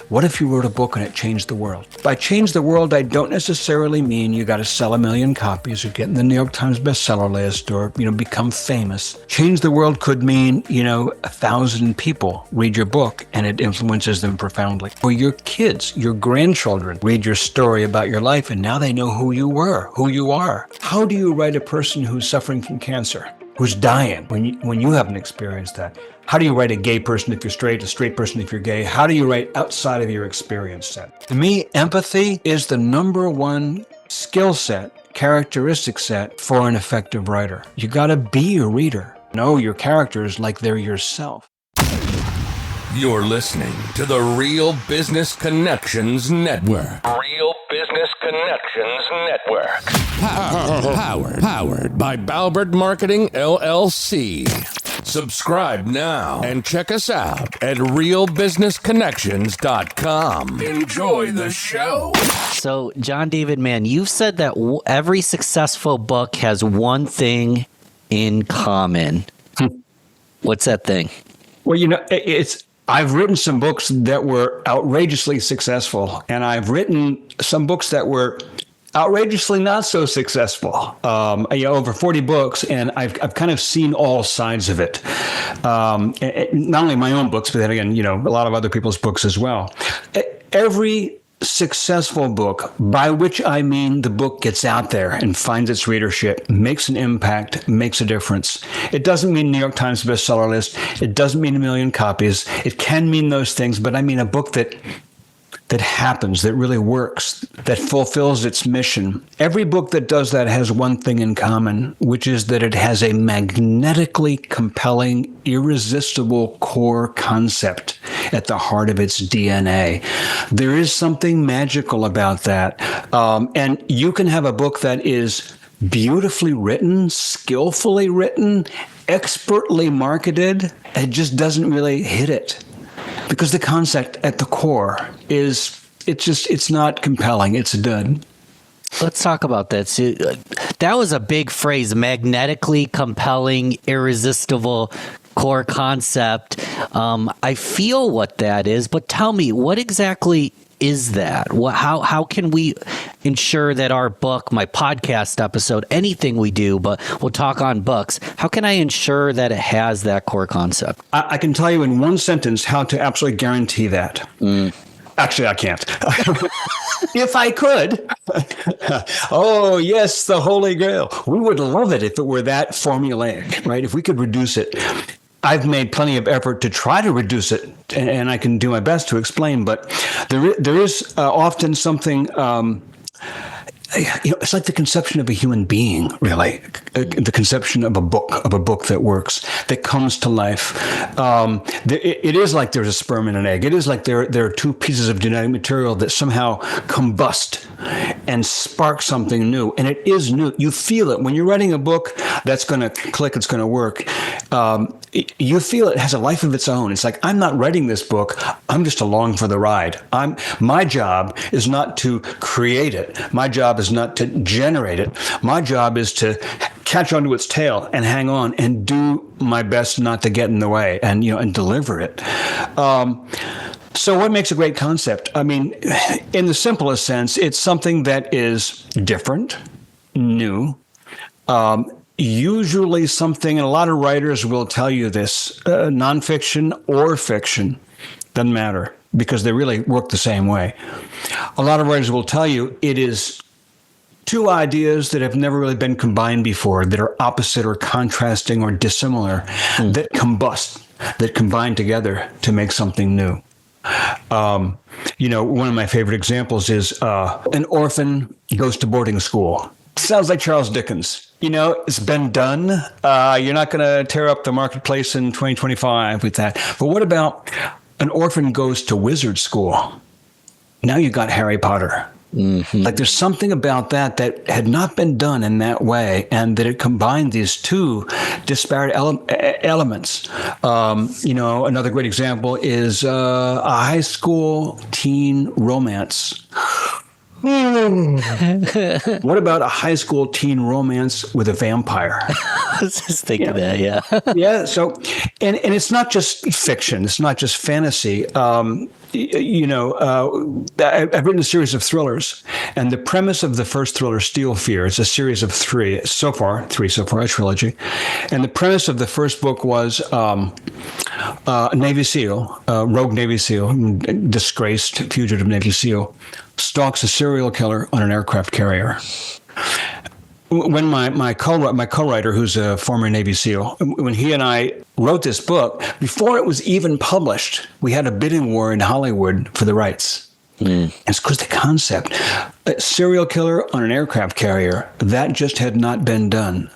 What if you wrote a book and it changed the world? By change the world, I don't necessarily mean you got to sell 1 million copies or get in the New York Times bestseller list or, become famous. Change the world could mean, 1,000 people read your book and it influences them profoundly. Or your kids, your grandchildren read your story about your life and now they know who you are. How do you write a person who's suffering from cancer, who's dying when you haven't experienced that? How do you write a gay person if you're straight, a straight person if you're gay? How do you write outside of your experience set? To me, empathy is the number one skill set, characteristic set for an effective writer. You gotta be a reader. Know your characters like they're yourself. You're listening to the Real Business Connections Network. Real Business Connections Network. Powered by Balbert Marketing, LLC. Subscribe now and check us out at realbusinessconnections.com. Enjoy the show. So, John David Mann, you've said that every successful book has one thing in common. What's that thing? Well, I've written some books that were outrageously successful, and I've written some books that were outrageously not so successful. Over 40 books, and I've kind of seen all sides of it. Not only my own books, but then again, a lot of other people's books as well. Every successful book, by which I mean the book gets out there and finds its readership, makes an impact, makes a difference. It doesn't mean New York Times bestseller list. It doesn't mean 1 million copies. It can mean those things, but I mean a book that happens, that really works, that fulfills its mission. Every book that does that has one thing in common, which is that it has a magnetically compelling, irresistible core concept at the heart of its DNA. There is something magical about that. And you can have a book that is beautifully written, skillfully written, expertly marketed, and just doesn't really hit it. Because the concept at the core it's not compelling. It's a dud. Let's talk about that. So, that was a big phrase, magnetically compelling, irresistible core concept. I feel what that is, but tell me, what exactly is that? How can we ensure that our book, my podcast episode, anything we do, but we'll talk on books, how can I ensure that it has that core concept? I can tell you in one sentence how to absolutely guarantee that. Actually, I can't. If I could. Oh, yes, the Holy Grail. We would love it if it were that formulaic, right? If we could reduce it. I've made plenty of effort to try to reduce it, and I can do my best to explain, but there is often something, it's like the conception of a human being, really, the conception of a book that works, that comes to life. It is like there's a sperm and an egg. It is like there are two pieces of genetic material that somehow combust and spark something new, and it is new. You feel it. When you're writing a book that's going to click, it's going to work. You feel it has a life of its own. It's like, I'm not writing this book. I'm just along for the ride. My job is not to create it. My job is not to generate it. My job is to catch onto its tail and hang on and do my best not to get in the way and deliver it. So what makes a great concept? I mean, in the simplest sense, it's something that is different, new, usually something, and a lot of writers will tell you this, nonfiction or fiction, doesn't matter, because they really work the same way. A lot of writers will tell you it is two ideas that have never really been combined before, that are opposite or contrasting or dissimilar, that combust, that combine together to make something new. One of my favorite examples is an orphan goes to boarding school. Sounds like Charles Dickens. It's been done. You're not going to tear up the marketplace in 2025 with that. But what about an orphan goes to wizard school? Now you got Harry Potter. Mm-hmm. Like there's something about that had not been done in that way, and that it combined these two disparate elements. Another great example is a high school teen romance. What about a high school teen romance with a vampire? I was just thinking that, yeah. Yeah. So, and it's not just fiction. It's not just fantasy. I've written a series of thrillers, and the premise of the first thriller, Steel Fear, it's a series of three so far, a trilogy. And the premise of the first book was a Navy SEAL, rogue Navy SEAL, disgraced fugitive Navy SEAL, stalks a serial killer on an aircraft carrier. When my co-writer, who's a former Navy SEAL, when he and I wrote this book, before it was even published, we had a bidding war in Hollywood for the rights. It's because the concept, a serial killer on an aircraft carrier, that just had not been done.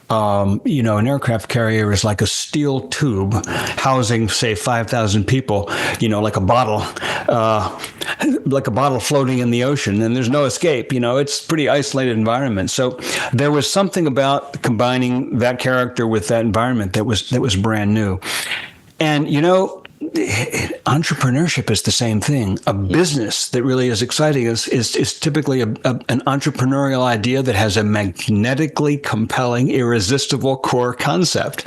An aircraft carrier is like a steel tube housing, say, 5,000 people, like a bottle floating in the ocean, and there's no escape. It's a pretty isolated environment. So there was something about combining that character with that environment that was brand new. And, entrepreneurship is the same thing. A business that really is exciting is typically an entrepreneurial idea that has a magnetically compelling, irresistible core concept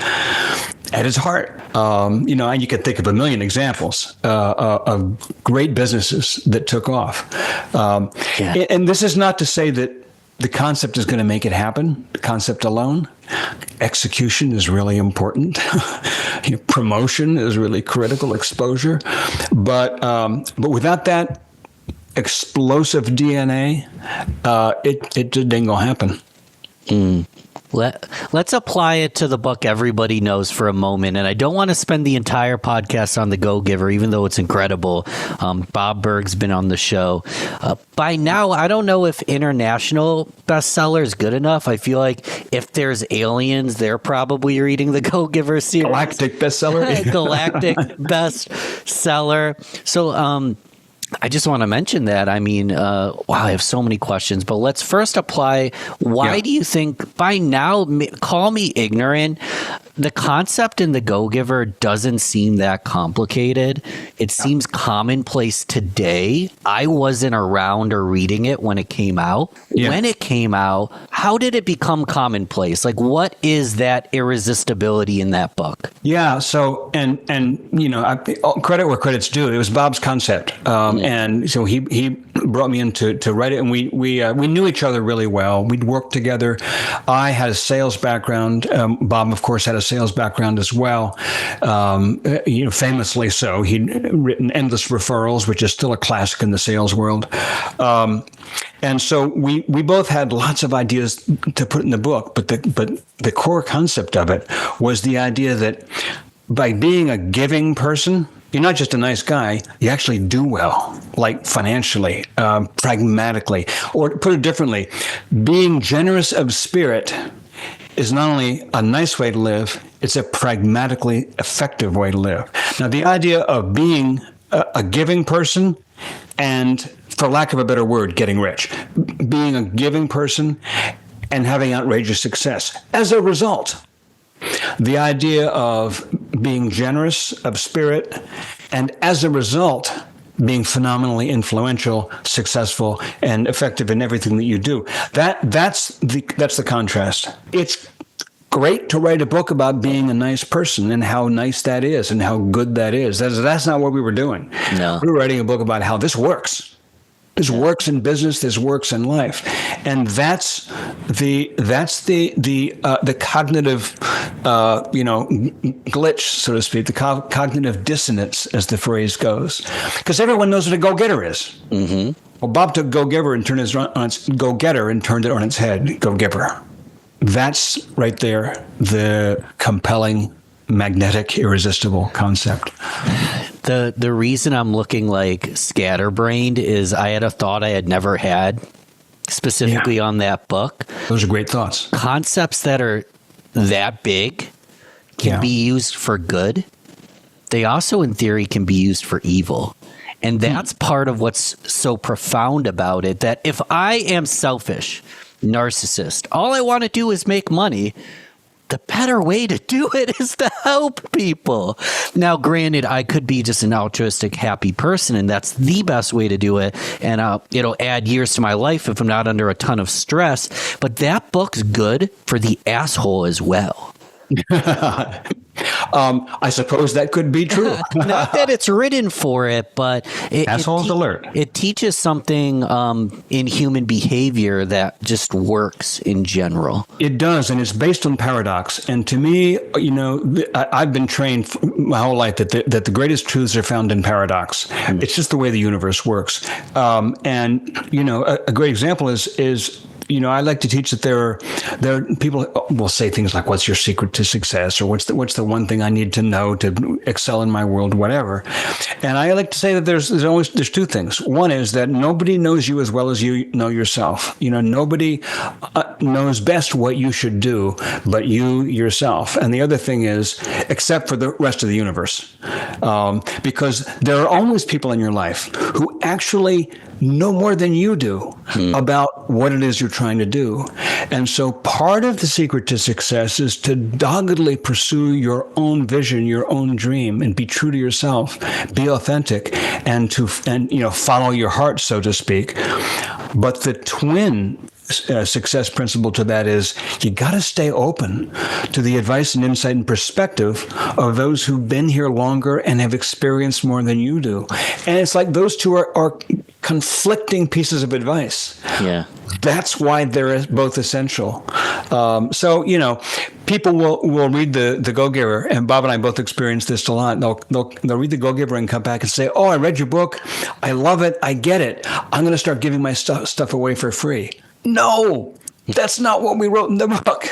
at its heart. And you can think of a million examples of great businesses that took off. And this is not to say that the concept is going to make it happen, the concept alone. Execution is really important. Promotion is really critical, exposure. But without that explosive DNA, it just ain't gonna happen. Let's apply it to the book everybody knows for a moment. And I don't want to spend the entire podcast on The Go-Giver, even though it's incredible. Bob Berg's been on the show. By now, I don't know if international bestseller is good enough. I feel like if there's aliens, they're probably reading the Go-Giver series. Galactic bestseller. Galactic bestseller. So, I just want to mention that. I mean, wow, I have so many questions, but let's first apply. Why do you think by now, call me ignorant, the concept in The Go-Giver doesn't seem that complicated. It seems commonplace today. I wasn't around or reading it when it came out. Yeah. When it came out, how did it become commonplace? Like, what is that irresistibility in that book? Yeah. So, and credit where credit's due. It was Bob's concept. And so he brought me in to write it, and we knew each other really well. We'd worked together. I had a sales background. Bob, of course, had a sales background as well. Famously so. He'd written Endless Referrals, which is still a classic in the sales world. And so we both had lots of ideas to put in the book, but the core concept of it was the idea that by being a giving person, you're not just a nice guy, you actually do well, like financially, pragmatically. Or put it differently, being generous of spirit is not only a nice way to live, it's a pragmatically effective way to live. Now, the idea of being a giving person and, for lack of a better word, getting rich, being a giving person and having outrageous success. As a result, the idea of being generous of spirit and, as a result, being phenomenally influential, successful, and effective in everything that you do. That's the contrast. It's great to write a book about being a nice person and how nice that is and how good that is. That's not what we were doing. No. We were writing a book about how this works. This works in business. This works in life, and that's the cognitive, glitch, so to speak, the cognitive dissonance, as the phrase goes, because everyone knows what a go-getter is. Mm-hmm. Well, Bob took go-giver and turned it on its go-getter and turned it on its head. Go-giver. That's right there, the compelling, magnetic, irresistible concept. The reason I'm looking like scatterbrained is I had a thought I had never had specifically on that book. Those are great thoughts. Concepts that are that big can be used for good. They also, in theory, can be used for evil. And that's part of what's so profound about it, that if I am selfish, narcissist, all I want to do is make money, the better way to do it is to help people. Now, granted, I could be just an altruistic, happy person, and that's the best way to do it. And it'll add years to my life if I'm not under a ton of stress. But that book's good for the asshole as well. I suppose that could be true. Not that it's written for it, but Assholes alert. It teaches something in human behavior that just works in general. It does, and it's based on paradox. And to me, I've been trained my whole life that the greatest truths are found in paradox. It's just the way the universe works. And a great example is I like to teach that there are people will say things like, "What's your secret to success?" or "What's the one thing I need to know to excel in my world?" Whatever. And I like to say that there's two things. One is that nobody knows you as well as you know yourself. Nobody knows best what you should do, but you yourself. And the other thing is, except for the rest of the universe, because there are always people in your life who actually know more than you do about what it is you're trying to do. And so part of the secret to success is to doggedly pursue your own vision, your own dream, and be true to yourself, be authentic, and follow your heart, so to speak. But the twin success principle to that is you got to stay open to the advice and insight and perspective of those who've been here longer and have experienced more than you do. And it's like those two are conflicting pieces of advice. Yeah. That's why they're both essential. So people will read the Go-Giver, and Bob and I both experienced this a lot. They'll read the Go-Giver and come back and say, "Oh, I read your book. I love it. I get it. I'm going to start giving my stuff away for free." No, that's not what we wrote in the book.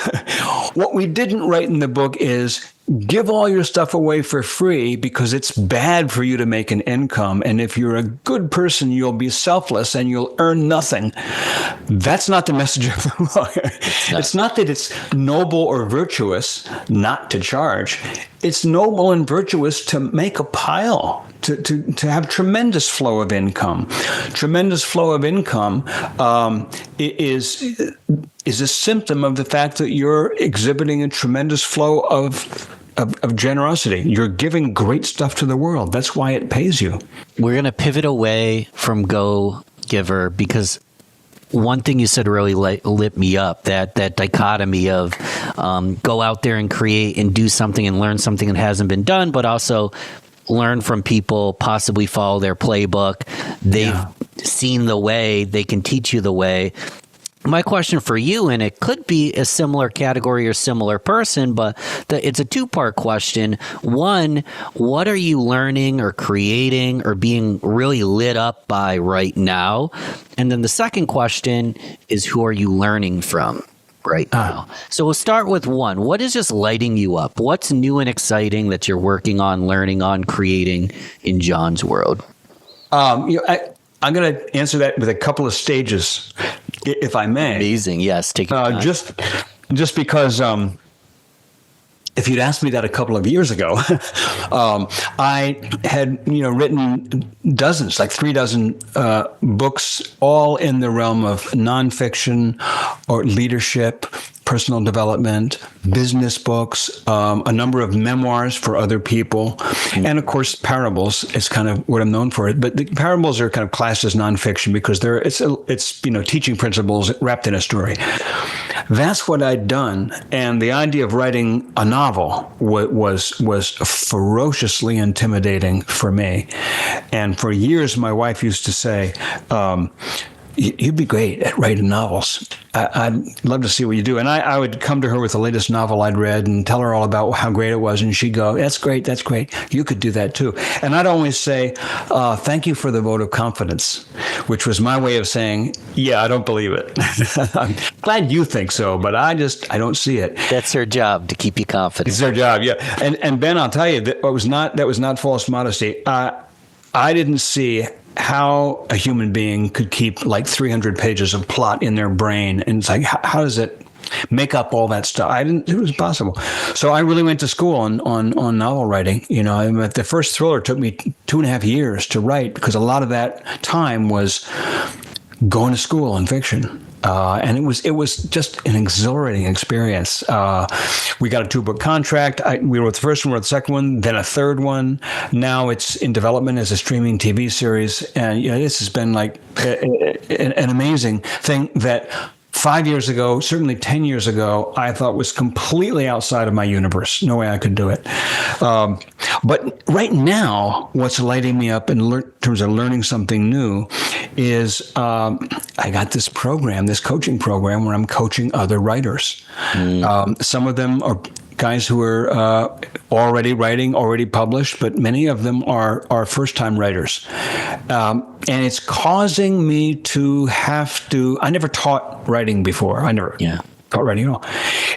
What we didn't write in the book is give all your stuff away for free because it's bad for you to make an income. And if you're a good person, you'll be selfless and you'll earn nothing. That's not the message of the book. It's not that it's noble or virtuous not to charge. It's noble and virtuous to make a pile, to have tremendous flow of income. Tremendous flow of income is a symptom of the fact that you're exhibiting a tremendous flow of generosity. You're giving great stuff to the world. That's why it pays you. We're going to pivot away from Go-Giver because one thing you said really lit me up, that dichotomy of go out there and create and do something and learn something that hasn't been done, but also learn from people, possibly follow their playbook. They've seen the way, they can teach you the way. My question for you, and it could be a similar category or similar person, but it's a two-part question. One, what are you learning or creating or being really lit up by right now? And then the second question is, who are you learning from right now? So we'll start with one. What is just lighting you up? What's new and exciting that you're working on, learning on, creating in John's world? I'm going to answer that with a couple of stages, if I may. Amazing. Yes. Take your time. Just because if you'd asked me that a couple of years ago, I had written dozens, like 3 dozen books, all in the realm of nonfiction or leadership, personal development, business books, a number of memoirs for other people, and of course parables is kind of what I'm known for. But the parables are kind of classed as nonfiction because it's teaching principles wrapped in a story. That's what I'd done, and the idea of writing a novel was ferociously intimidating for me. And for years, my wife used to say, "You'd be great at writing novels. I'd love to see what you do." And I would come to her with the latest novel I'd read and tell her all about how great it was. And she'd go, "That's great. That's great. You could do that too." And I'd always say, "Thank you for the vote of confidence," which was my way of saying, "Yeah, I don't believe it." I'm glad you think so, but I don't see it. That's her job, to keep you confident. It's their job. Yeah. And Ben, I'll tell you that was not false modesty. I didn't see how a human being could keep like 300 pages of plot in their brain. And it's like, how does it make up all that stuff? It was impossible. So I really went to school on novel writing. The first thriller took me 2.5 years to write because a lot of that time was going to school in fiction. And it was just an exhilarating experience. We got a 2-book contract. We wrote the first one, wrote the second one, then a third one. Now it's in development as a streaming TV series. And this has been like an amazing thing that 5 years ago, certainly 10 years ago, I thought was completely outside of my universe. No way I could do it. But right now, what's lighting me up in terms of learning something new is I got this program, this coaching program where I'm coaching other writers. Some of them are guys who are already writing, already published, but many of them are first-time writers. And it's causing me to have to, I never taught writing before. I never taught writing at all.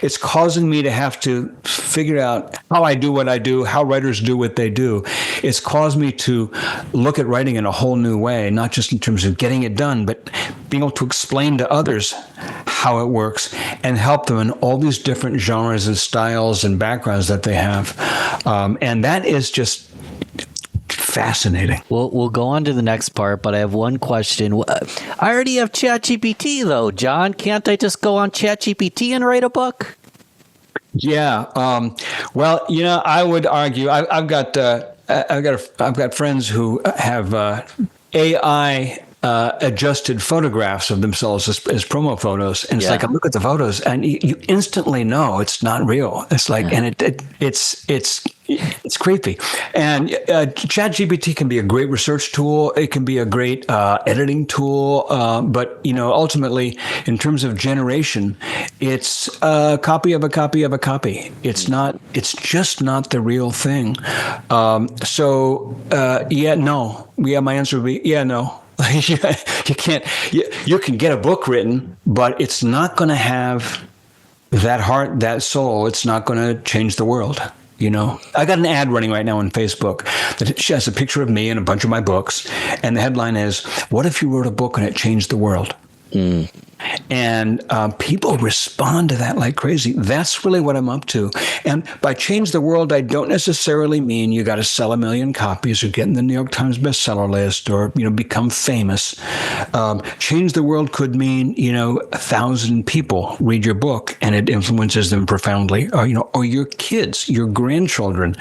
It's causing me to have to figure out how I do what I do, how writers do what they do. It's caused me to look at writing in a whole new way, not just in terms of getting it done, but being able to explain to others how it works and help them in all these different genres and styles and backgrounds that they have. And that is just fascinating. We'll go on to the next part, but I have one question. I already have ChatGPT, though, John. Can't I just go on ChatGPT and write a book? Yeah. Well, I would argue I've got friends who have AI adjusted photographs of themselves as promo photos, and it's like I look at the photos and you instantly know it's not real. It's like, and it's creepy. And ChatGPT can be a great research tool. It can be a great editing tool. But ultimately, in terms of generation, it's a copy of a copy of a copy. It's not. It's just not the real thing. No. Yeah, my answer would be no. You can't. You can get a book written, but it's not going to have that heart, that soul. It's not going to change the world. I got an ad running right now on Facebook that has a picture of me and a bunch of my books, and the headline is, "What if you wrote a book and it changed the world?" And people respond to that like crazy. That's really what I'm up to. And by change the world, I don't necessarily mean you got to sell 1 million copies or get in the New York Times bestseller list or, become famous. Change the world could mean, 1,000 people read your book and it influences them profoundly. Or your kids, your grandchildren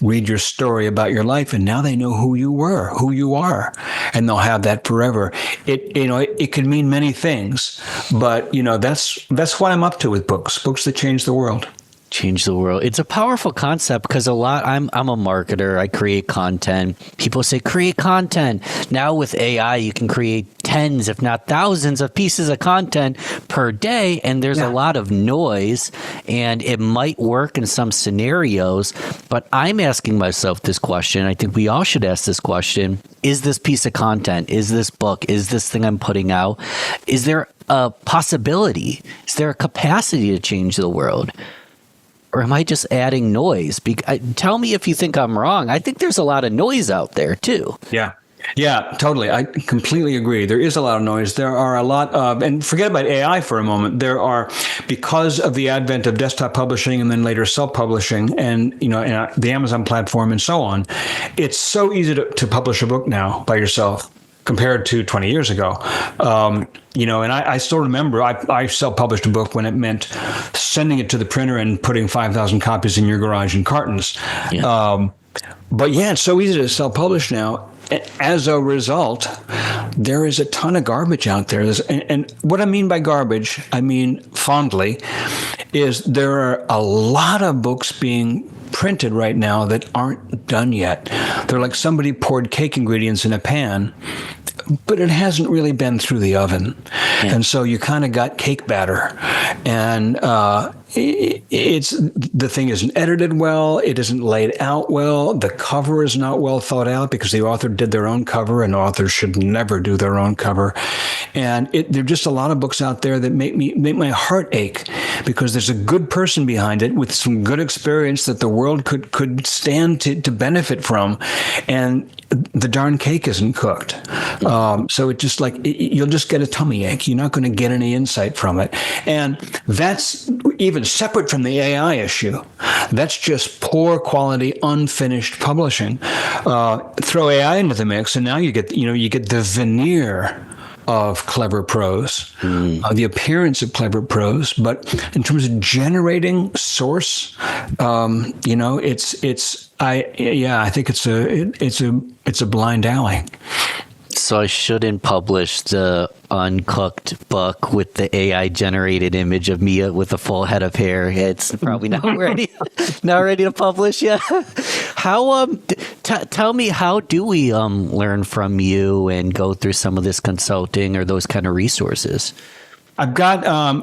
read your story about your life and now they know who you were, who you are, and they'll have that forever. It could mean many things. But, that's what I'm up to with books that change the world. Change the world. It's a powerful concept because I'm a marketer. I create content. People say create content. Now with AI, you can create tens, if not thousands of pieces of content per day. And there's a lot of noise and it might work in some scenarios. But I'm asking myself this question. I think we all should ask this question. Is this piece of content, is this book, is this thing I'm putting out, is there a possibility? Is there a capacity to change the world? Or am I just adding noise? Tell me if you think I'm wrong. I think there's a lot of noise out there, too. Yeah, totally. I completely agree. There is a lot of noise. There are a lot of, and forget about AI for a moment. There are, because of the advent of desktop publishing and then later self-publishing and, and the Amazon platform and so on, it's so easy to publish a book now by yourself compared to 20 years ago. And I still remember I self-published a book when it meant sending it to the printer and putting 5,000 copies in your garage in cartons. But it's so easy to self-publish now. As a result, there is a ton of garbage out there. And what I mean by garbage, I mean fondly, is there are a lot of books being printed right now that aren't done yet. They're like somebody poured cake ingredients in a pan, but it hasn't really been through the oven. And so you kind of got cake batter. And the thing isn't edited well. It isn't laid out well. The cover is not well thought out because the author did their own cover, and authors should never do their own cover. And there are just a lot of books out there that make my heart ache because there's a good person behind it with some good experience that the world could stand to benefit from, and the darn cake isn't cooked. So it just you'll just get a tummy ache. You're not going to get any insight from it. And that's even separate from the AI issue. That's just poor quality, unfinished publishing. Throw AI into the mix, and now you get the veneer of clever prose, the appearance of clever prose, but in terms of generating source, I think it's a blind alley. So I shouldn't publish the uncooked book with the AI generated image of me with a full head of hair. It's probably not ready, not ready to publish yet. How tell me, how do we learn from you and go through some of this consulting or those kind of resources? I've got a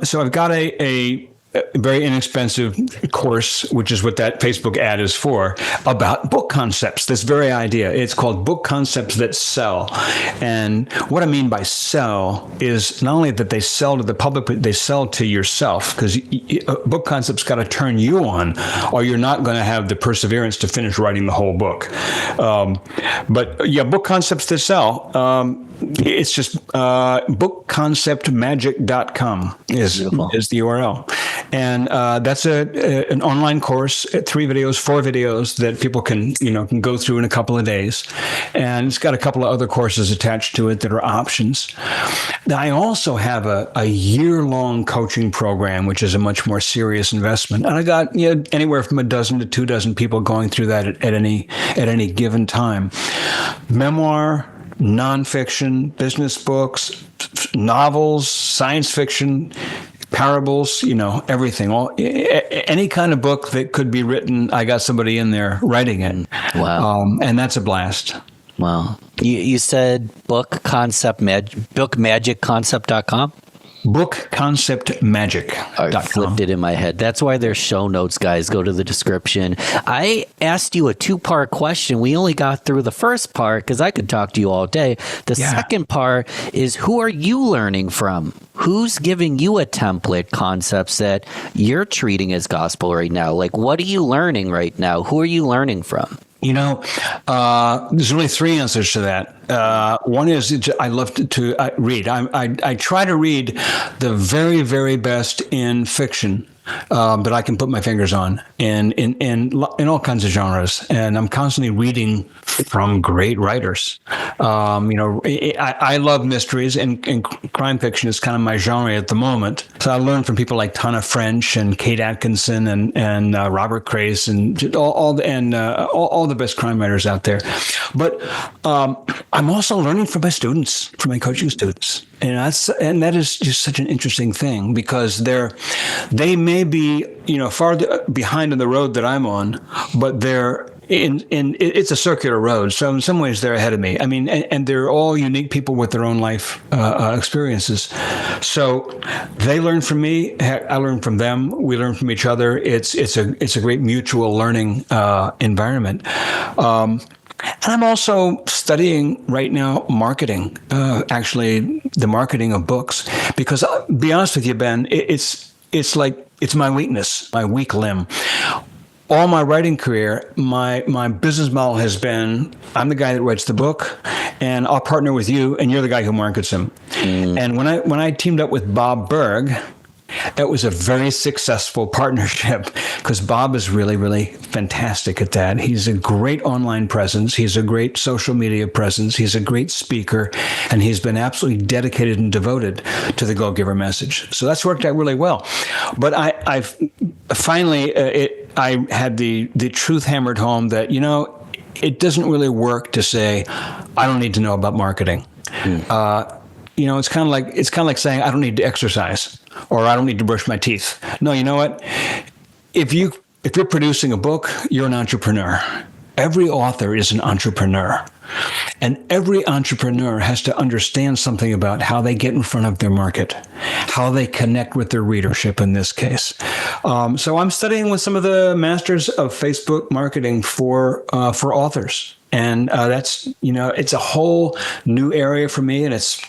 very inexpensive course, which is what that Facebook ad is for, about book concepts. This very idea. It's called Book Concepts That Sell. And what I mean by sell is not only that they sell to the public, but they sell to yourself, because book concepts got to turn you on, or you're not going to have the perseverance to finish writing the whole book. But yeah, Book Concepts That Sell. It's just bookconceptmagic.com is the URL. And that's an online course, 4 videos that people can go through in a couple of days. And it's got a couple of other courses attached to it that are options. Now, I also have a year-long coaching program, which is a much more serious investment. And I got anywhere from a dozen to 2 dozen people going through that at any given time. Memoir, nonfiction, business books, novels, science fiction, parables, everything. Any kind of book that could be written, I got somebody in there writing it. Wow. And that's a blast. Wow. You said bookmagicconcept.com? Bookconceptmagic.com. I flipped it in my head. That's why there's show notes, guys. Go to the description. I asked you a 2-part question. We only got through the first part because I could talk to you all day. The second part is, who are you learning from? Who's giving you a template, concepts that you're treating as gospel right now? Like, what are you learning right now? Who are you learning from? There's really 3 answers to that. One is I love to read. I try to read the very, very best in fiction that I can put my fingers on in all kinds of genres. And I'm constantly reading from great writers. I love mysteries, and crime fiction is kind of my genre at the moment. So I learned from people like Tana French and Kate Atkinson and Robert Crace and all the best crime writers out there. But I'm also learning from my students, from my coaching students. And that is just such an interesting thing, because they may be farther behind on the road that I'm on, but they're it's a circular road. So in some ways they're ahead of me. I mean, and they're all unique people with their own life experiences. So they learn from me. I learn from them. We learn from each other. It's a great mutual learning environment. And I'm also studying right now marketing, actually the marketing of books, because I'll be honest with you, Ben, it's my weakness, my weak limb. All my writing career, my business model has been, I'm the guy that writes the book, and I'll partner with you, and you're the guy who markets him. And when I teamed up with Bob Berg, it was a very successful partnership, because Bob is really, really fantastic at that. He's a great online presence. He's a great social media presence. He's a great speaker, and he's been absolutely dedicated and devoted to the Go-Giver message. So that's worked out really well. But I've finally, I had the truth hammered home that, it doesn't really work to say, I don't need to know about marketing. It's kind of like saying, I don't need to exercise, or I don't need to brush my teeth. No, you know what? If you're producing a book, you're an entrepreneur. Every author is an entrepreneur. And every entrepreneur has to understand something about how they get in front of their market, how they connect with their readership in this case. So I'm studying with some of the masters of Facebook marketing for authors. And that's, it's a whole new area for me, and it's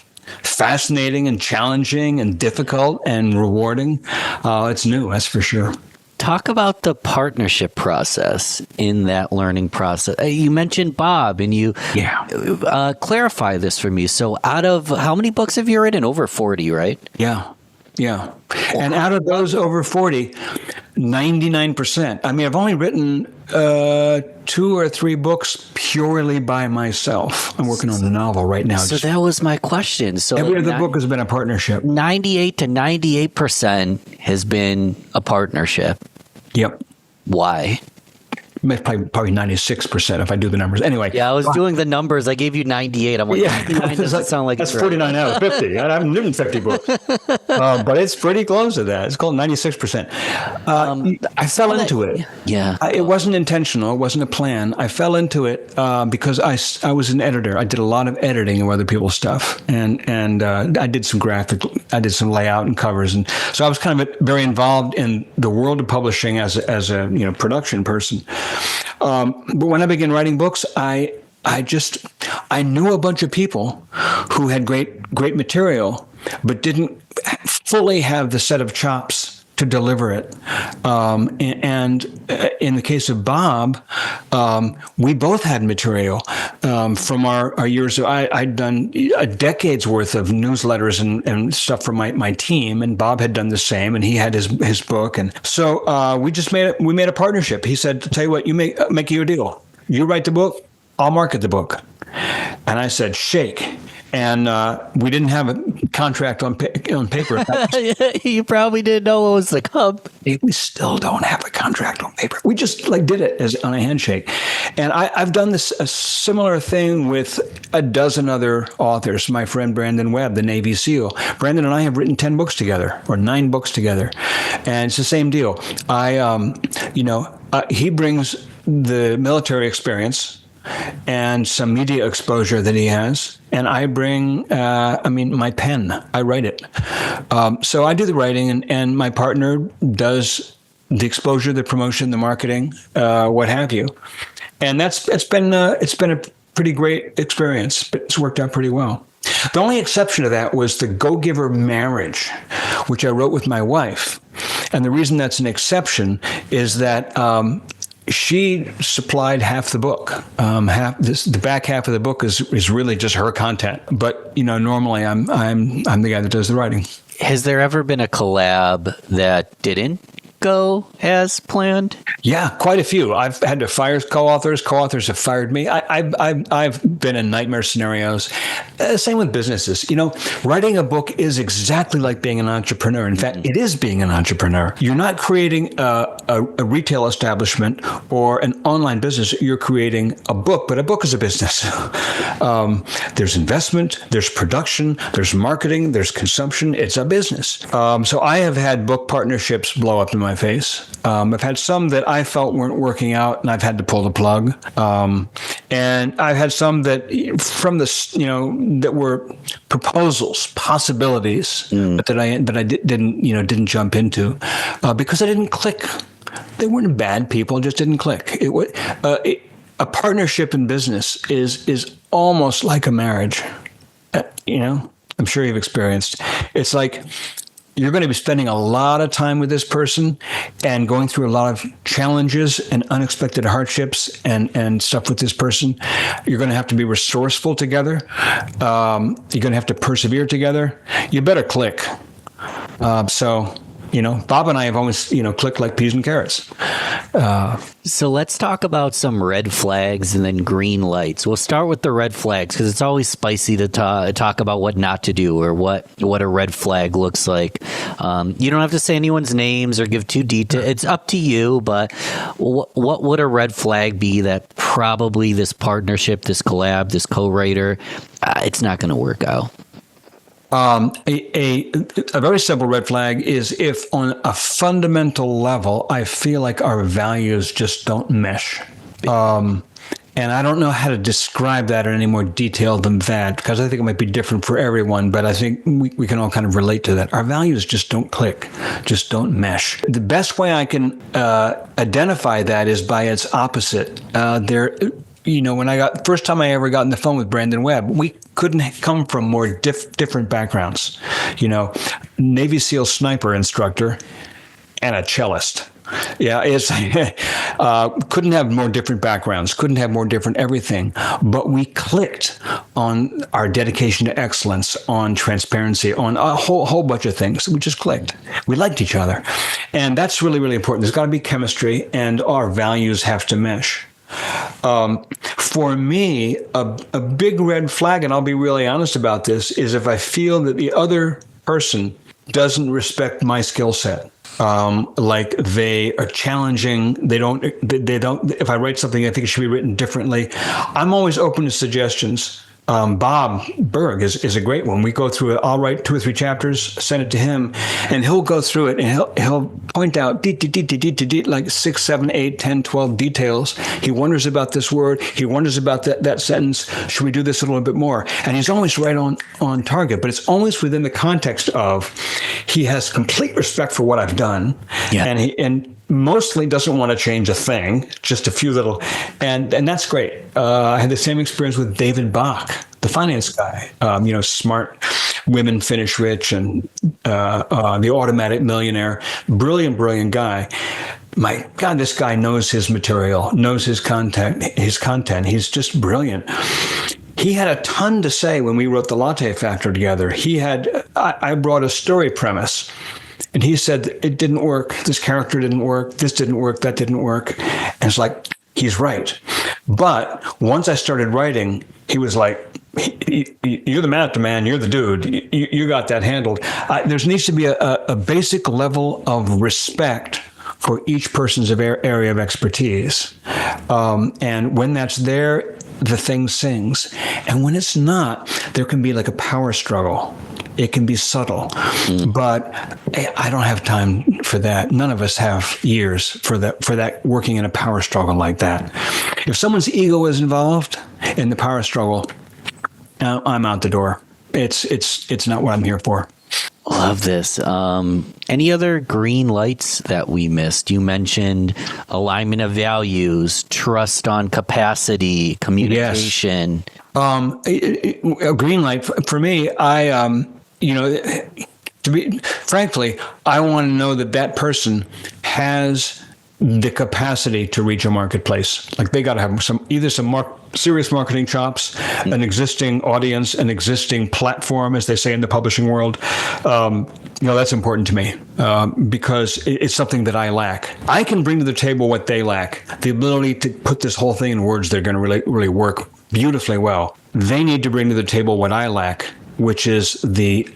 fascinating and challenging and difficult and rewarding. It's new, that's for sure. Talk about the partnership process in that learning process. You mentioned Bob, and you clarify this for me. So out of how many books have you written? Over 40, right? Yeah. And out of those over 40, 99%. I mean, I've only written 2 or 3 books purely by myself. I'm working on a novel right now. So that was my question. So every other book has been a partnership. 98 to 98% has been a partnership. Yep. Why? probably 96% if I do the numbers. Anyway. Yeah, I was doing the numbers. I gave you 98. I'm like, Yeah, 99 doesn't sound like that's it's right. 49 out of 50. I haven't written 50 books, but it's pretty close to that. It's called 96%. I fell into it. Yeah. It wasn't intentional. It wasn't a plan. I fell into it because I was an editor. I did a lot of editing of other people's stuff, and I did some layout and covers, and so I was kind of very involved in the world of publishing as a production person. But when I began writing books, I knew a bunch of people who had great material, but didn't fully have the set of chops to deliver it. And in the case of Bob, we both had material from our years. I'd done a decade's worth of newsletters and stuff for my team, and Bob had done the same, and he had his book. And so we made a partnership. He said, "Tell you what, make you a deal. You write the book, I'll market the book." And I said, "Shake." And we didn't have a contract on paper. You probably didn't know what was to come. We still don't have a contract on paper. We just did it as on a handshake. And I've done a similar thing with a dozen other authors. My friend Brandon Webb, the Navy SEAL. Brandon and I have written 10 books together, or 9 books together. And it's the same deal. He brings the military experience and some media exposure that he has. And I bring, my pen. I write it. So I do the writing, and my partner does the exposure, the promotion, the marketing, what have you. And it's been a pretty great experience. It's worked out pretty well. The only exception to that was the Go Giver Marriage, which I wrote with my wife. And the reason that's an exception is that she supplied half the book. The back half of the book is really just her content. But normally I'm the guy that does the writing. Has there ever been a collab that didn't go as planned? Yeah, quite a few. I've had to fire co-authors. Co-authors have fired me. I've been in nightmare scenarios. Same with businesses. Writing a book is exactly like being an entrepreneur. In fact, it is being an entrepreneur. You're not creating a retail establishment or an online business. You're creating a book, but a book is a business. There's investment, there's production, there's marketing, there's consumption. It's a business. So I have had book partnerships blow up in my face. I've had some that I felt weren't working out, and I've had to pull the plug. And I've had some that that were proposals, possibilities, but that I didn't jump into because I didn't click. They weren't bad people, just didn't click. A partnership in business is almost like a marriage. I'm sure you've experienced. It's like you're going to be spending a lot of time with this person and going through a lot of challenges and unexpected hardships and stuff with this person. You're going to have to be resourceful together. You're going to have to persevere together. You better click. Bob and I have always, clicked like peas and carrots. So let's talk about some red flags and then green lights. We'll start with the red flags because it's always spicy to talk about what not to do or what a red flag looks like. You don't have to say anyone's names or give too detail. It's up to you, but what would a red flag be that probably this partnership, this collab, this co-writer, it's not going to work out? A very simple red flag is if on a fundamental level, I feel like our values just don't mesh. And I don't know how to describe that in any more detail than that, because I think it might be different for everyone, but I think we can all kind of relate to that. Our values just don't click, just don't mesh. The best way I can identify that is by its opposite. When first time I ever got on the phone with Brandon Webb, we couldn't come from more different backgrounds. Navy SEAL sniper instructor and a cellist. Yeah, couldn't have more different backgrounds, couldn't have more different everything, but we clicked on our dedication to excellence, on transparency, on a whole bunch of things. We just clicked. We liked each other. And that's really, really important. There's got to be chemistry, and our values have to mesh. For me, a big red flag, and I'll be really honest about this, is if I feel that the other person doesn't respect my skill set. like they are challenging. They don't, if I write something, I think it should be written differently. I'm always open to suggestions. Bob Berg is a great one. We go through it. I'll write 2 or 3 chapters, send it to him, and he'll go through it and he'll point out like 6, 7, 8, 10, 12 details. He wonders about this word. He wonders about that sentence. Should we do this a little bit more? And he's always right on target, but it's always within the context of he has complete respect for what I've done. Yeah. And mostly doesn't want to change a thing, just a few little, and that's great. I had the same experience with David Bach, the finance guy. Smart women finish rich, and the automatic millionaire. Brilliant guy. My God, this guy knows his material, knows his content. He's just brilliant. He had a ton to say when we wrote The Latte Factor together. I brought a story premise. And he said, it didn't work. This character didn't work. This didn't work. That didn't work. And it's like, he's right. But once I started writing, he was like, you're the man. You're the dude. You got that handled. There needs to be a basic level of respect for each person's area of expertise. And when that's there, the thing sings. And when it's not, there can be like a power struggle. It can be subtle, but I don't have time for that. None of us have years for that working in a power struggle like that. If someone's ego is involved in the power struggle, I'm out the door. It's not what I'm here for. Love this. Any other green lights that we missed? You mentioned alignment of values, trust on capacity, communication. Yes. A green light for me, frankly, I want to know that person has the capacity to reach a marketplace. Like they got to have some serious marketing chops, an existing audience, an existing platform, as they say in the publishing world. That's important to me because it's something that I lack. I can bring to the table what they lack, the ability to put this whole thing in words that are going to really work beautifully well. They need to bring to the table what I lack, which is the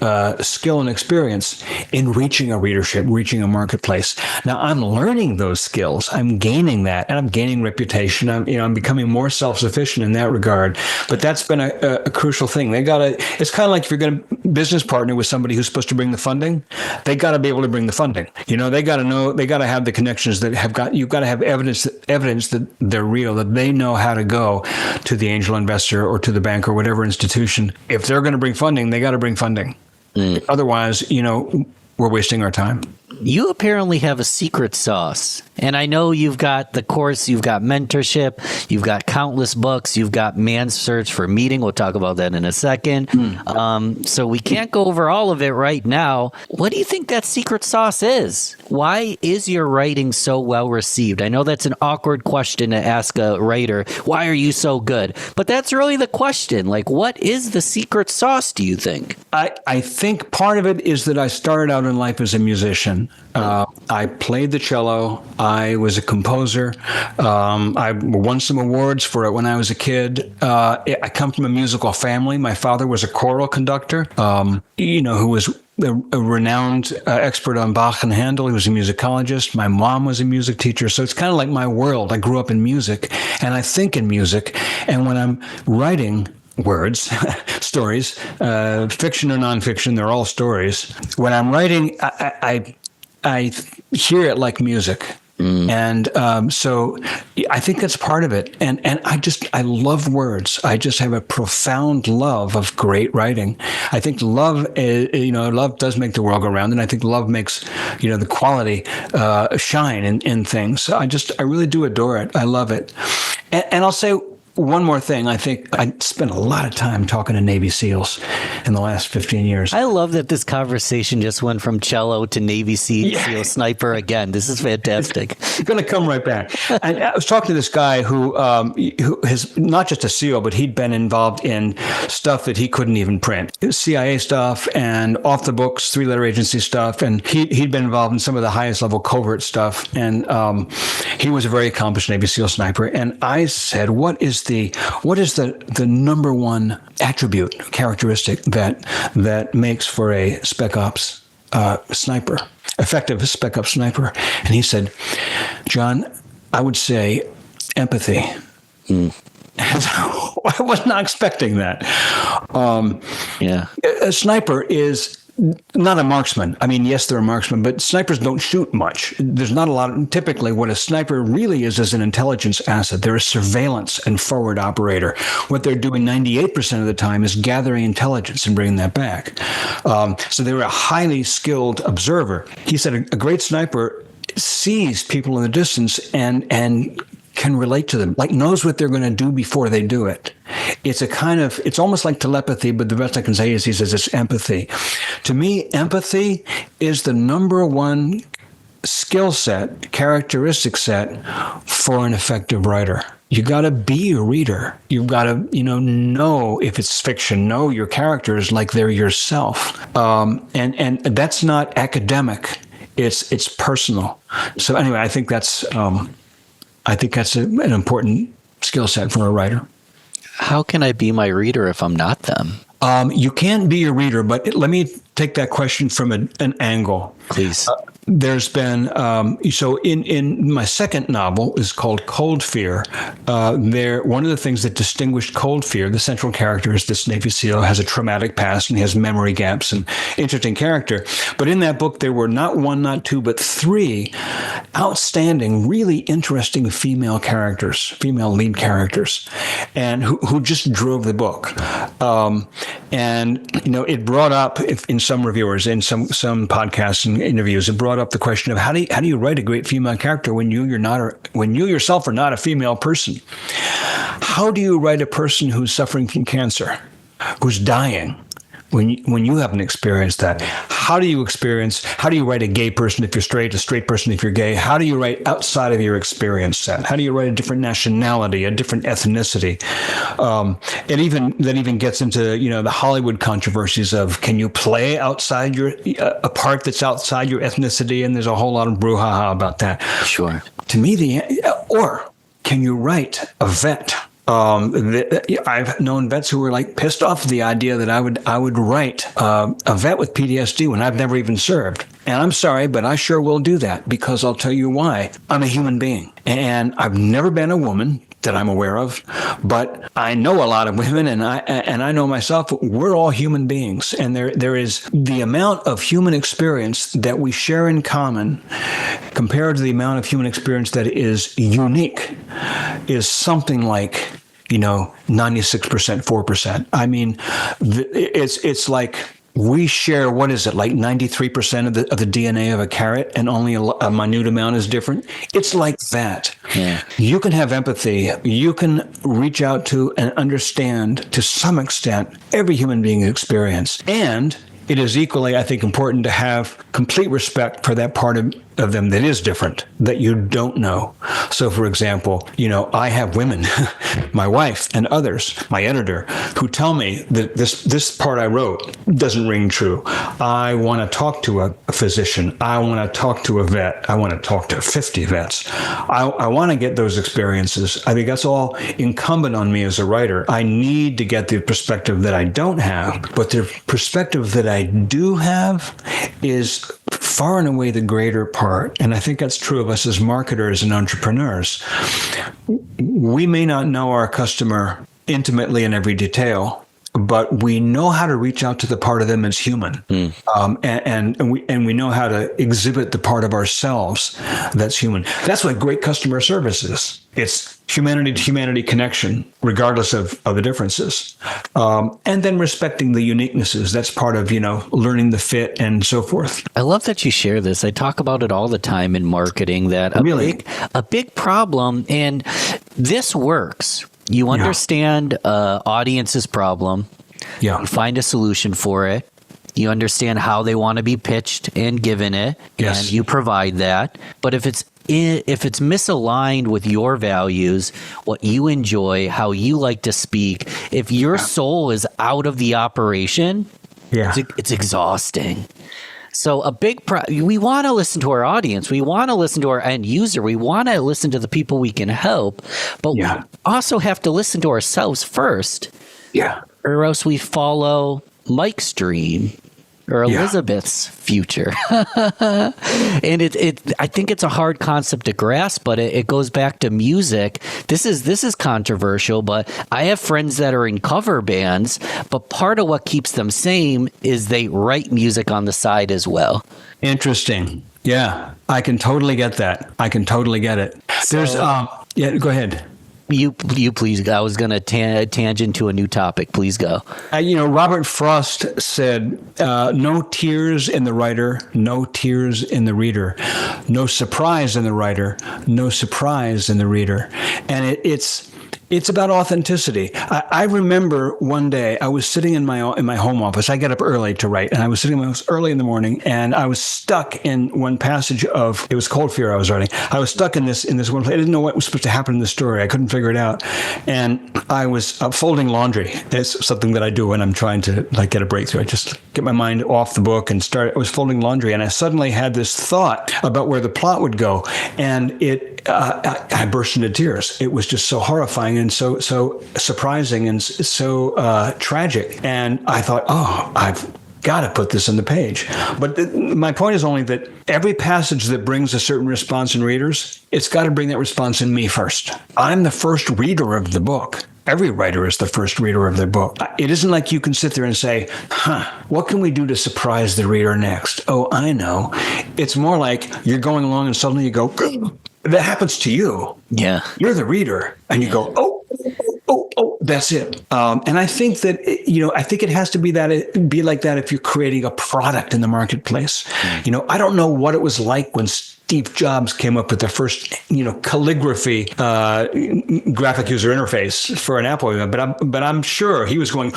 skill and experience in reaching a readership, reaching a marketplace. Now, I'm learning those skills. I'm gaining that, and I'm gaining reputation. I'm becoming more self-sufficient in that regard. But that's been a crucial thing. It's kind of like if you're going to business partner with somebody who's supposed to bring the funding, they got to be able to bring the funding. They got to know, they got to have the connections you've got to have evidence that they're real, that they know how to go to the angel investor or to the bank or whatever institution. If they're going to bring funding, they got to bring funding. Otherwise, we're wasting our time. You apparently have a secret sauce. And I know you've got the course, you've got mentorship, you've got countless books, you've got Man's Search for Meaning. We'll talk about that in a second. So we can't go over all of it right now. What do you think that secret sauce is? Why is your writing so well received? I know that's an awkward question to ask a writer. Why are you so good? But that's really the question. Like, what is the secret sauce, do you think? I think part of it is that I started out in life as a musician. I played the cello. I was a composer. I won some awards for it when I was a kid. I come from a musical family. My father was a choral conductor, who was a renowned expert on Bach and Handel. He was a musicologist. My mom was a music teacher. So it's kind of like my world. I grew up in music, and I think in music. And when I'm writing words, stories, fiction or nonfiction, they're all stories. When I'm writing, I hear it like music. And so I think that's part of it. And I love words. I just have a profound love of great writing. I think love does make the world go round. And I think love makes, the quality shine in things. So I really do adore it. I love it. And I'll say one more thing. I think I spent a lot of time talking to Navy SEALs in the last 15 years. I love that this conversation just went from cello to Navy SEAL sniper again. This is fantastic. Going to come right back. And I was talking to this guy who is not just a SEAL, but he'd been involved in stuff that he couldn't even print. It was CIA stuff and off the books, 3-letter agency stuff. And he'd been involved in some of the highest level covert stuff. And he was a very accomplished Navy SEAL sniper. And I said, what is the number one attribute, characteristic that makes for a Spec Ops sniper? effective spec up sniper. And he said, John, I would say empathy. And I was not expecting that. A sniper is not a marksman. I mean, yes, they're a marksman, but snipers don't shoot much. There's not a lot. Typically, what a sniper really is an intelligence asset. They're a surveillance and forward operator. What they're doing 98% of the time is gathering intelligence and bringing that back. So they're a highly skilled observer. He said a great sniper sees people in the distance and can relate to them, like knows what they're going to do before they do it. It's almost like telepathy, but the best I can say is he says it's empathy. To me, empathy is the number one skill set, characteristic set for an effective writer. You got to be a reader. You've got to, know if it's fiction, know your characters like they're yourself. And that's not academic. It's personal. So anyway, I think that's an important skill set for a writer. How can I be my reader if I'm not them? You can be a reader, but let me take that question from an angle. Please. There's been, so in my second novel is called Cold Fear. One of the things that distinguished Cold Fear, the central character is this Navy SEAL, has a traumatic past and he has memory gaps and interesting character. But in that book, there were not one, not two, but three outstanding, really interesting female lead characters, and who just drove the book. It brought up in some reviewers, in some podcasts and interviews, it brought up the question of how do you write a great female character when you yourself are not a female person? How do you write a person who's suffering from cancer, who's dying, when you haven't experienced that? How do you write a gay person if you're straight, a straight person if you're gay? How do you write outside of your experience set? How do you write a different nationality, a different ethnicity? That even gets into, the Hollywood controversies of, can you play outside a part that's outside your ethnicity? And there's a whole lot of brouhaha about that. Sure. To me, or can you write a vet? I've known vets who were pissed off at the idea that I would write a vet with PTSD when I've never even served. And I'm sorry, but I sure will do that, because I'll tell you why. I'm a human being, and I've never been a woman that I'm aware of, but I know a lot of women, and I know myself. We're all human beings, and there is the amount of human experience that we share in common compared to the amount of human experience that is unique is something like 96%, 4%. I mean, it's like we share, what is it, like 93% of the DNA of a carrot, and only a minute amount is different. It's like that. Yeah. You can have empathy. You can reach out to and understand, to some extent, every human being's experience. And it is equally, I think, important to have complete respect for that part of them that is different, that you don't know. So, for example, I have women, my wife and others, my editor, who tell me that this part I wrote doesn't ring true. I want to talk to a physician. I want to talk to a vet. I want to talk to 50 vets. I want to get those experiences. I think that's all incumbent on me as a writer. I need to get the perspective that I don't have, but the perspective that I do have is far and away the greater part. And I think that's true of us as marketers and entrepreneurs. We may not know our customer intimately in every detail, but we know how to reach out to the part of them as human. And we know how to exhibit the part of ourselves that's human. That's what great customer service is. It's humanity to humanity connection, regardless of the differences. And then respecting the uniquenesses. That's part of, learning the fit and so forth. I love that you share this. I talk about it all the time in marketing, that a big problem, and this works. You understand audience's problem. Yeah. You find a solution for it. You understand how they want to be pitched and given it. Yes. And you provide that. But if it's misaligned with your values, what you enjoy, how you like to speak, if your soul is out of the operation, it's exhausting. So we want to listen to our audience. We want to listen to our end user. We want to listen to the people we can help. But we also have to listen to ourselves first. Yeah. Or else we follow Mike's dream. or Yeah. Elizabeth's future. And I think it's a hard concept to grasp, but it goes back to music. This is controversial, but I have friends that are in cover bands, but part of what keeps them sane is they write music on the side as well. Interesting. Yeah, I can totally get that. I can totally get it. There's, yeah, go ahead. You please. I was going to tangent to a new topic. Please go. Robert Frost said, no tears in the writer, no tears in the reader, no surprise in the writer, no surprise in the reader. And it's about authenticity. I remember one day I was sitting in my home office. I get up early to write, and I was sitting early in the morning, and I was stuck in one passage of, it was Cold Fear I was writing. I was stuck in this one place. I didn't know what was supposed to happen in the story. I couldn't figure it out. And I was folding laundry. It's something that I do when I'm trying to get a breakthrough. I just get my mind off the book and I was folding laundry, and I suddenly had this thought about where the plot would go. And I burst into tears. It was just so horrifying and so surprising and so tragic. And I thought, I've got to put this on the page. But my point is only that every passage that brings a certain response in readers, it's got to bring that response in me first. I'm the first reader of the book. Every writer is the first reader of their book. It isn't like you can sit there and say, what can we do to surprise the reader next? Oh, I know. It's more like you're going along and suddenly you go, that happens to you. Yeah. You're the reader. And you go, oh, that's it. And I think that, I think it has to be like that if you're creating a product in the marketplace. I don't know what it was like when Steve Jobs came up with the first, calligraphy graphic user interface for an Apple, but I'm sure he was going.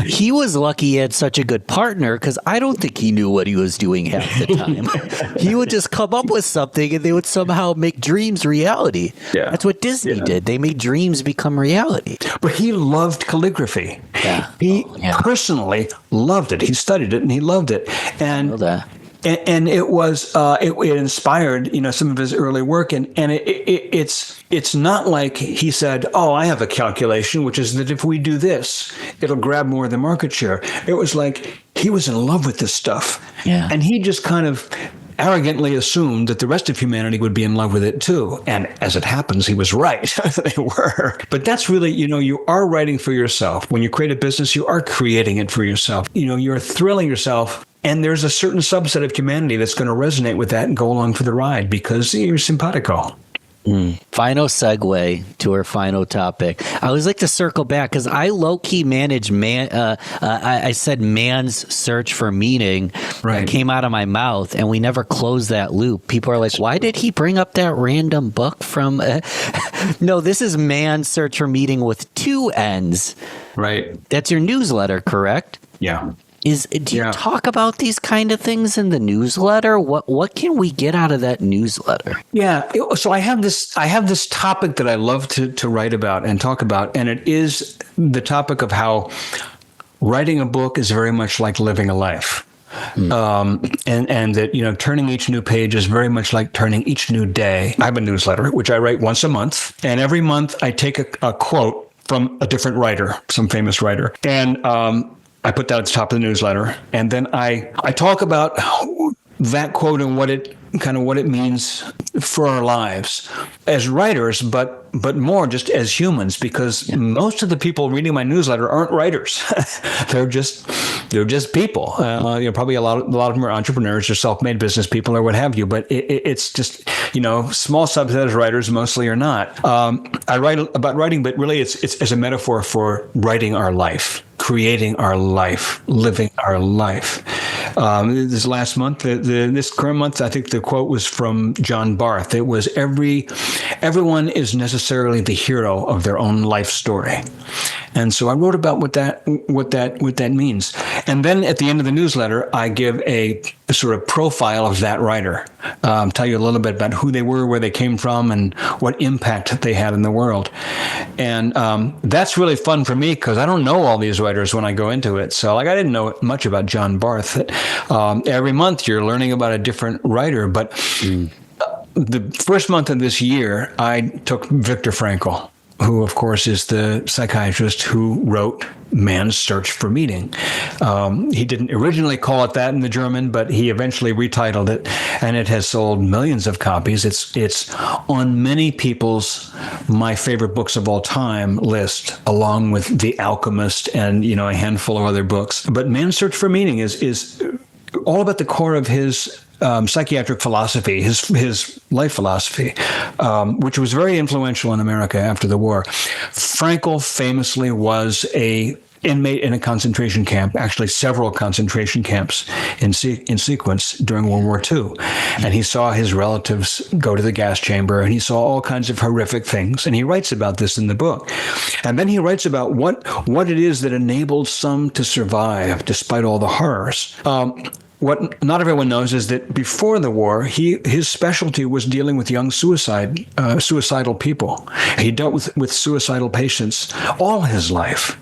He was lucky he had such a good partner, because I don't think he knew what he was doing half the time. He would just come up with something, and they would somehow make dreams reality. Yeah. That's what Disney did. They made dreams become reality. But he loved calligraphy. Yeah. He personally loved it. He studied it and he loved it. And I know that. And it was it inspired some of his early work, and it's not like he said, I have a calculation, which is that if we do this, it'll grab more of the market share. It was like he was in love with this stuff, and he just kind of arrogantly assumed that the rest of humanity would be in love with it too. And as it happens, he was right. They were. But that's really, you are writing for yourself. When you create a business, you are creating it for yourself. You're thrilling yourself. And there's a certain subset of humanity that's going to resonate with that and go along for the ride because you're simpatico. Final segue to our final topic. I always like to circle back because I low-key manage I said man's search for meaning. Right. That came out of my mouth, and we never closed that loop. People are like, why did he bring up that random book from... No, this is man's search for meaning with 2 N's. Right. That's your newsletter, correct? Yeah. Do you talk about these kind of things in the newsletter? What can we get out of that newsletter? Yeah. So I have this topic that I love to write about and talk about, and it is the topic of how writing a book is very much like living a life. And that, turning each new page is very much like turning each new day. I have a newsletter, which I write once a month. And every month I take a quote from a different writer, some famous writer. And, I put that at the top of the newsletter, and then I talk about that quote and what it means for our lives as writers, but more just as humans, because most of the people reading my newsletter aren't writers. They're just people. Probably a lot of them are entrepreneurs or self-made business people or what have you. But it's just small subset of writers, mostly are not. I write about writing, but really it's as a metaphor for writing our life, creating our life, living our life. This last month, this current month, I think the quote was from John Barth. It was everyone is necessarily the hero of their own life story. And so I wrote about what that means. And then at the end of the newsletter, I give a sort of profile of that writer, tell you a little bit about who they were, where they came from, and what impact they had in the world. And that's really fun for me because I don't know all these writers when I go into it. So I didn't know much about John Barth. Every month you're learning about a different writer. But the first month of this year, I took Viktor Frankl. who of course is the psychiatrist who wrote Man's Search for Meaning. He didn't originally call it that in the German, but he eventually retitled it, and it has sold millions of copies. It's on many people's my favorite books of all time list, along with The Alchemist and a handful of other books. But Man's Search for Meaning is all about the core of his psychiatric philosophy, his life philosophy, which was very influential in America after the war. Frankl famously was a inmate in a concentration camp, actually several concentration camps in sequence during World War II. And he saw his relatives go to the gas chamber, and he saw all kinds of horrific things. And he writes about this in the book. And then he writes about what it is that enabled some to survive despite all the horrors. What not everyone knows is that before the war, his specialty was dealing with young suicidal people. He dealt with suicidal patients all his life.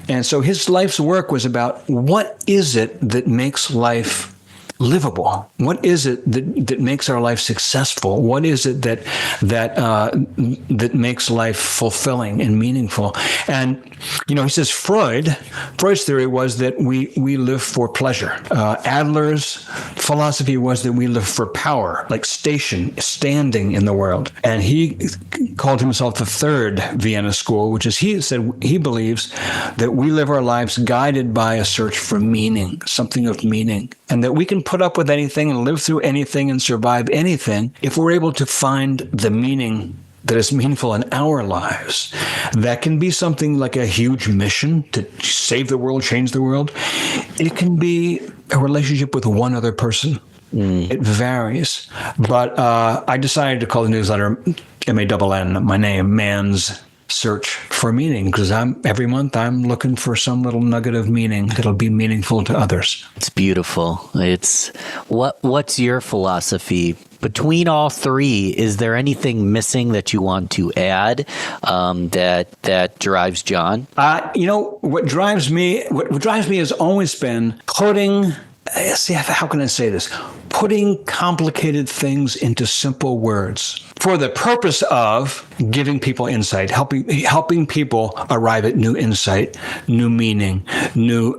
And so his life's work was about what is it that makes life livable? What is it that makes our life successful? What is it that makes life fulfilling and meaningful? And he says Freud's theory was that we live for pleasure. Adler's philosophy was that we live for power, like standing in the world. And he called himself the third Vienna school, which is he said he believes that we live our lives guided by a search for meaning, something of meaning, and that we can put up with anything and live through anything and survive anything if we're able to find the meaning that is meaningful in our lives. That can be something like a huge mission to save the world, change the world. It can be a relationship with one other person. It varies. But I decided to call the newsletter MANN, my name, Man's Search for Meaning, because every month I'm looking for some little nugget of meaning that'll be meaningful to others. It's beautiful. It's what's your philosophy between all three? Is there anything missing that you want to add that drives John? What drives me has always been how can I say this? Putting complicated things into simple words for the purpose of giving people insight, helping people arrive at new insight, new meaning, new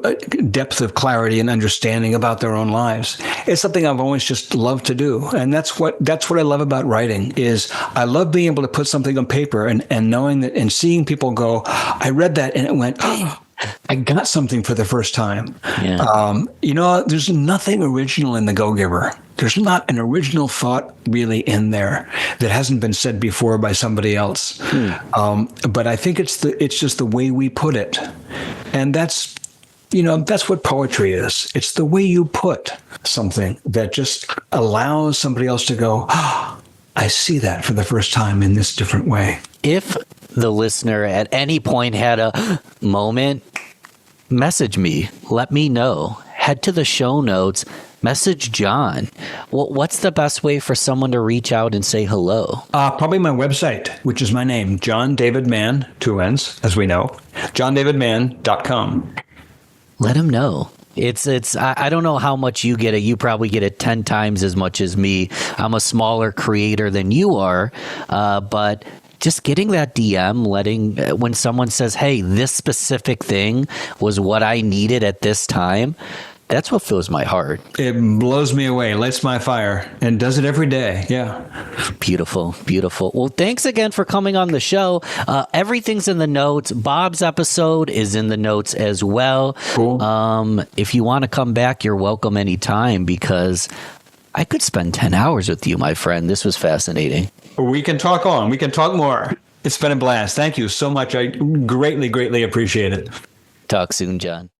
depth of clarity and understanding about their own lives. It's something I've always just loved to do. And that's what I love about writing is I love being able to put something on paper and knowing that and seeing people go, I read that and it went, oh, I got something for the first time. Yeah. There's nothing original in The Go-Giver. There's not an original thought really in there that hasn't been said before by somebody else. But I think it's just the way we put it. And that's what poetry is. It's the way you put something that just allows somebody else to go, oh, I see that for the first time in this different way. If the listener at any point had a moment, message me, let me know. Head to the show notes, message John. What's the best way for someone to reach out and say hello? Probably my website, which is my name, John David Mann, 2 N's, as we know, johndavidmann.com. Let him know. I don't know how much you get it. You probably get it 10 times as much as me. I'm a smaller creator than you are, but just getting that DM, when someone says, hey, this specific thing was what I needed at this time, that's what fills my heart. It blows me away, lights my fire, and does it every day. Yeah. Beautiful, beautiful. Well, thanks again for coming on the show. Everything's in the notes. Bob's episode is in the notes as well. Cool. If you want to come back, you're welcome anytime, because I could spend 10 hours with you, my friend. This was fascinating. We can talk on. We can talk more. It's been a blast. Thank you so much. I greatly, greatly appreciate it. Talk soon, John.